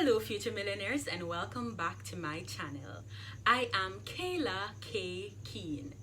Hello future millionaires and welcome back to my channel. I am Kayla.K.Keane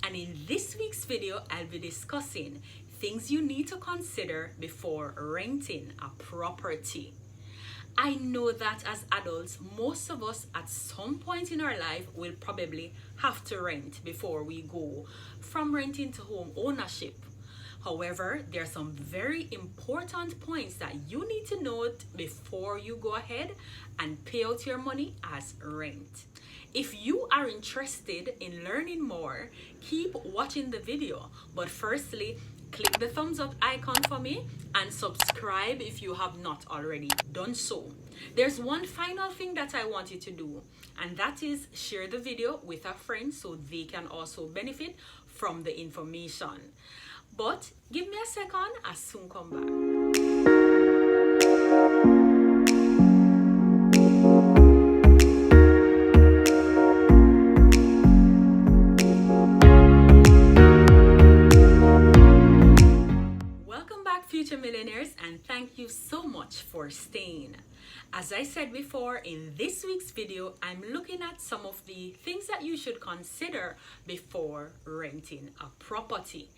and in this week's video I'll be discussing things you need to consider before renting a property. I know that as adults, most of us at some point in our life will probably have to rent before we go from renting to home ownership. However, there are some very important points that you need to note before you go ahead and pay out your money as rent. If you are interested in learning more, keep watching the video. But firstly, click the thumbs up icon for me and subscribe if you have not already done so. There's one final thing that I want you to do, and that is share the video with a friend so they can also benefit from the information. But give me a second, I'll soon come back. Welcome back future millionaires and thank you so much for staying. As I said before, in this week's video, I'm looking at some of the things that you should consider before renting a property.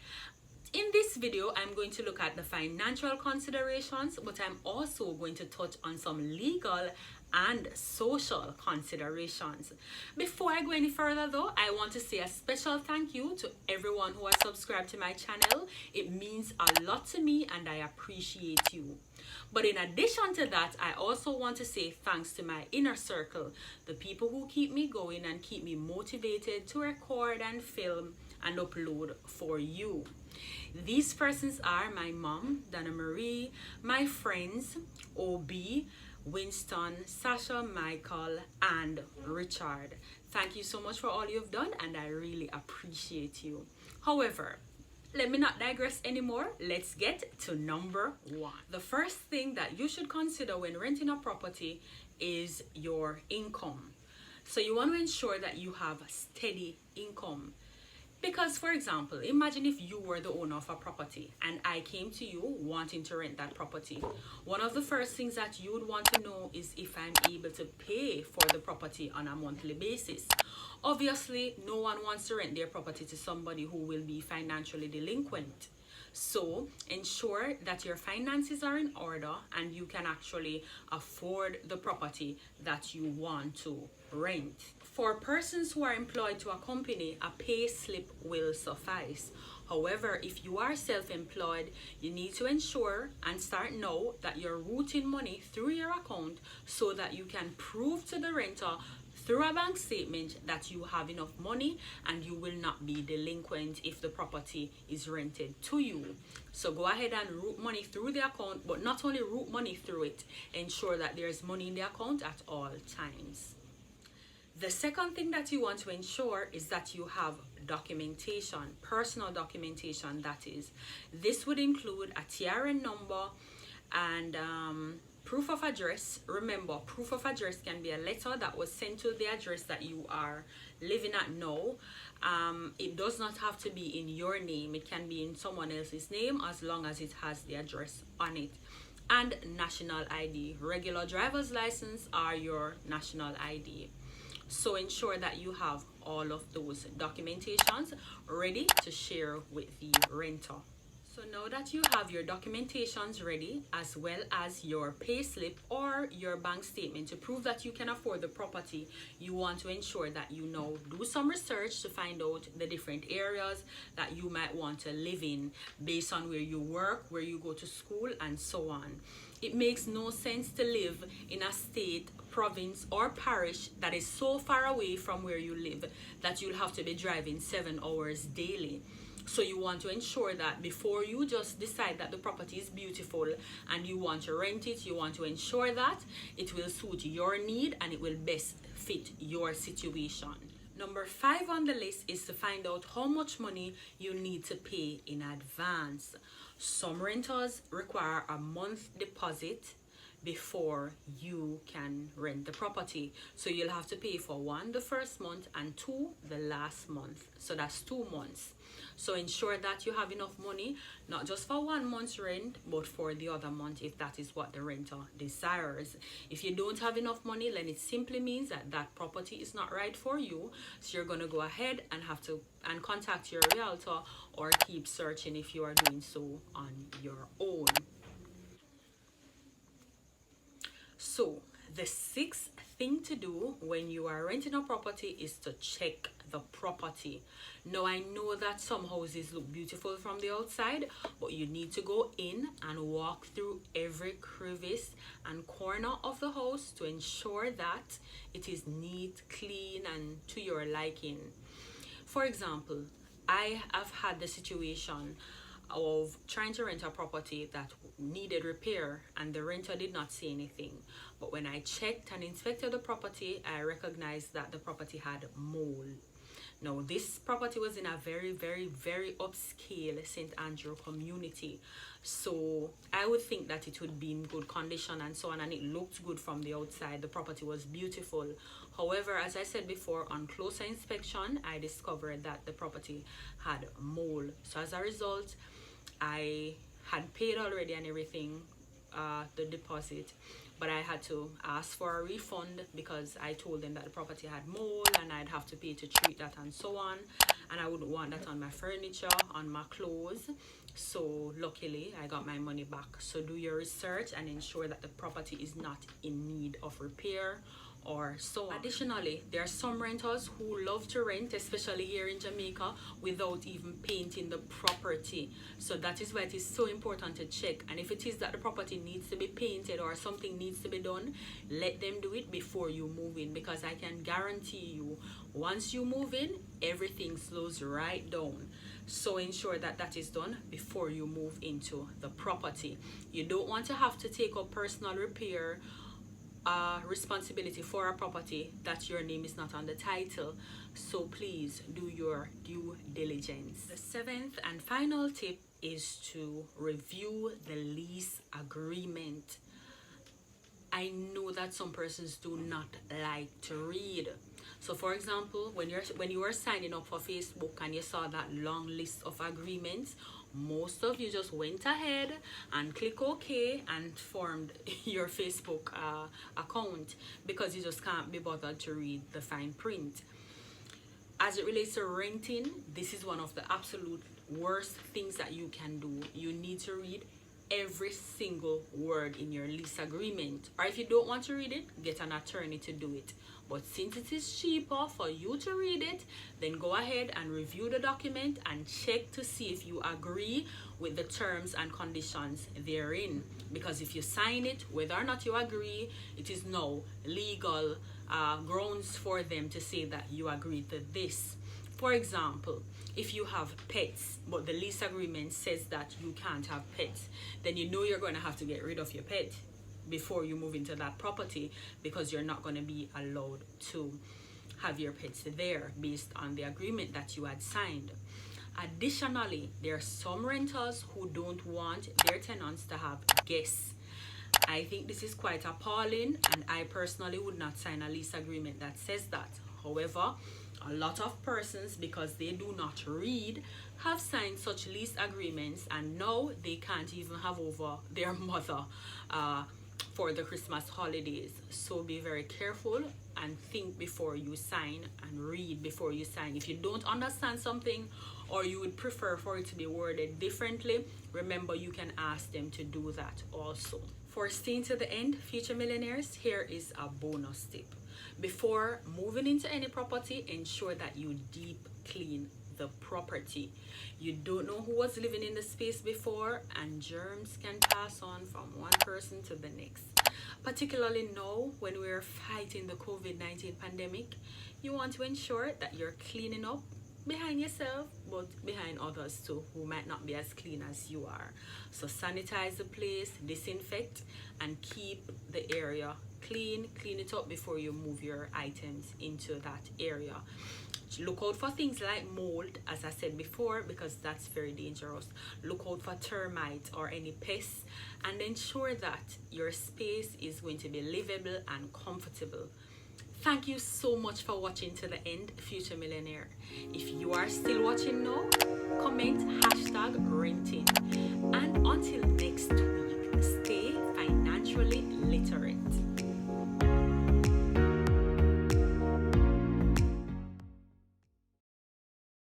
In this video, I'm going to look at the financial considerations, but I'm also going to touch on some legal and social considerations. Before I go any further though, I want to say a special thank you to everyone who has subscribed to my channel. It means a lot to me and I appreciate you. But in addition to that, I also want to say thanks to my inner circle, the people who keep me going and keep me motivated to record and film and upload for you. These persons are my mom, Donna Marie, my friends, OB, Winston, Sasha, Michael, and Richard. Thank you so much for all you've done and I really appreciate you. However, let me not digress anymore. Let's get to number one. The first thing that you should consider when renting a property is your income. So you want to ensure that you have a steady income. Because, for example, imagine if you were the owner of a property and I came to you wanting to rent that property. One of the first things that you would want to know is if I'm able to pay for the property on a monthly basis. Obviously, no one wants to rent their property to somebody who will be financially delinquent. So ensure that your finances are in order and you can actually afford the property that you want to rent. For persons who are employed to a company, a pay slip will suffice. However, if you are self-employed, you need to ensure and start now that you're routing money through your account so that you can prove to the renter through a bank statement that you have enough money and you will not be delinquent if the property is rented to you. So go ahead and route money through the account, but not only route money through it, ensure that there's money in the account at all times. The second thing that you want to ensure is that you have documentation, personal documentation that is. This would include a TRN number and proof of address. Remember, proof of address can be a letter that was sent to the address that you are living at now. It does not have to be in your name. It can be in someone else's name as long as it has the address on it. And national ID. Regular driver's license are your national ID. So ensure that you have all of those documentations ready to share with the renter. So now that you have your documentations ready, as well as your payslip or your bank statement to prove that you can afford the property, you want to ensure that you now do some research to find out the different areas that you might want to live in based on where you work, where you go to school, and so on. It makes no sense to live in a state, province, or parish that is so far away from where you live that you'll have to be driving 7 hours daily. So you want to ensure that before you just decide that the property is beautiful and you want to rent it, you want to ensure that it will suit your need and it will best fit your situation. Number 5 on the list is to find out how much money you need to pay in advance. Some renters require a month deposit before you can rent the property. So you'll have to pay for 1, the first month, and 2, the last month. So that's 2 months. So ensure that you have enough money, not just for 1 month's rent, but for the other month if that is what the renter desires. If you don't have enough money, then it simply means that that property is not right for you. So you're going to go ahead and have to contact your realtor, or keep searching if you are doing so on your own. So the 6th thing to do when you are renting a property is to check the property. Now, I know that some houses look beautiful from the outside, but you need to go in and walk through every crevice and corner of the house to ensure that it is neat, clean, and to your liking. For example, I have had the situation of trying to rent a property that needed repair, and the renter did not say anything. But when I checked and inspected the property, I recognized that the property had mold. Now, this property was in a very, very, very upscale St. Andrew community. So I would think that it would be in good condition and so on, and it looked good from the outside. The property was beautiful. However, as I said before, on closer inspection, I discovered that the property had mold. So as a result, I had paid already and everything, the deposit, but I had to ask for a refund because I told them that the property had mold and I'd have to pay to treat that and so on, and I wouldn't want that on my furniture, on my clothes. So luckily I got my money back. So do your research and ensure that the property is not in need of repair or so on. Additionally, there are some renters who love to rent, especially here in Jamaica, without even painting the property. So that is why it is so important to check. And if it is that the property needs to be painted or something needs to be done, let them do it before you move in, because I can guarantee you, once you move in, everything slows right down. So ensure that that is done before you move into the property. You don't want to have to take up personal repair responsibility for a property that your name is not on the title. So please do your due diligence. The 7th and final tip is to review the lease agreement. I know that some persons do not like to read. So for example, when you are signing up for Facebook and you saw that long list of agreements, most of you just went ahead and click OK and formed your Facebook account because you just can't be bothered to read the fine print. As it relates to renting, this is one of the absolute worst things that you can do. You need to read every single word in your lease agreement, or if you don't want to read it, get an attorney to do it. But since it is cheaper for you to read it, then go ahead and review the document and check to see if you agree with the terms and conditions therein. Because if you sign it, whether or not you agree, it is now legal grounds for them to say that you agreed to this. For example, if you have pets, but the lease agreement says that you can't have pets, then you know you're going to have to get rid of your pet before you move into that property, because you're not going to be allowed to have your pets there based on the agreement that you had signed. Additionally, there are some renters who don't want their tenants to have guests. I think this is quite appalling, and I personally would not sign a lease agreement that says that. However, a lot of persons, because they do not read, have signed such lease agreements, and now they can't even have over their mother for the Christmas holidays. So be very careful and think before you sign, and read before you sign. If you don't understand something, or you would prefer for it to be worded differently, remember you can ask them to do that also. For staying to the end, future millionaires, here is a bonus tip. Before moving into any property, ensure that you deep clean the property. You don't know who was living in the space before, and germs can pass on from one person to the next. Particularly now when we're fighting the COVID-19 pandemic, you want to ensure that you're cleaning up behind yourself, but behind others too, who might not be as clean as you are. So sanitize the place, disinfect, and keep the area clean. Clean it up before you move your items into that area. Look out for things like mold, as I said before, because that's very dangerous. Look out for termites or any pests, and ensure that your space is going to be livable and comfortable. Thank you so much for watching to the end, Future Millionaire. If you are still watching now, comment #renting. And until next week, stay financially literate.